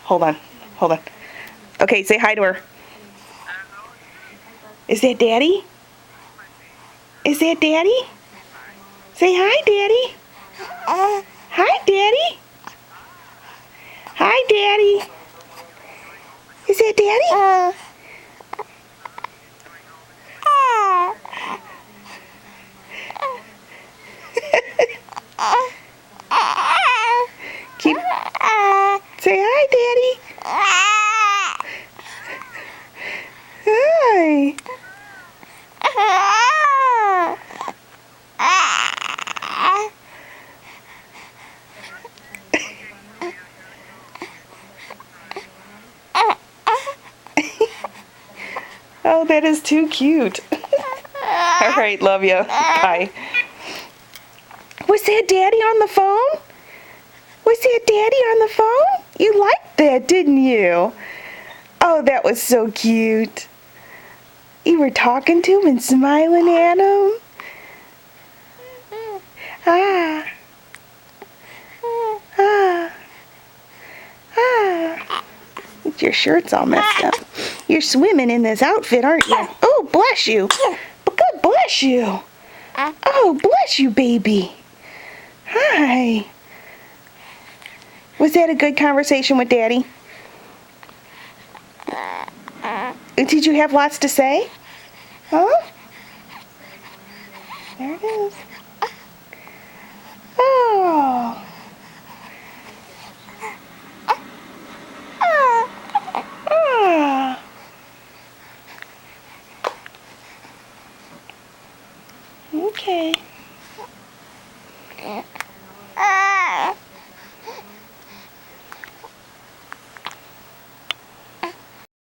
Hold on. Hold on. Okay, say hi to her. Is that Daddy? Is that Daddy? Say hi, Daddy. Hi, Daddy. Hi, Daddy. Is that Daddy? Keep. Say hi, Daddy. Hi. Oh, that is too cute. All right, love you. Bye. Was that Daddy on the phone? Was that Daddy on the phone? You liked that, didn't you? Oh, that was so cute. You were talking to him and smiling at him. Ah. Ah. Ah. Your shirt's all messed up. You're swimming in this outfit, aren't you? Oh, bless you. God bless you. Oh, bless you, baby. Hi. Was that a good conversation with Daddy? Did you have lots to say? Huh? There it is. Oh.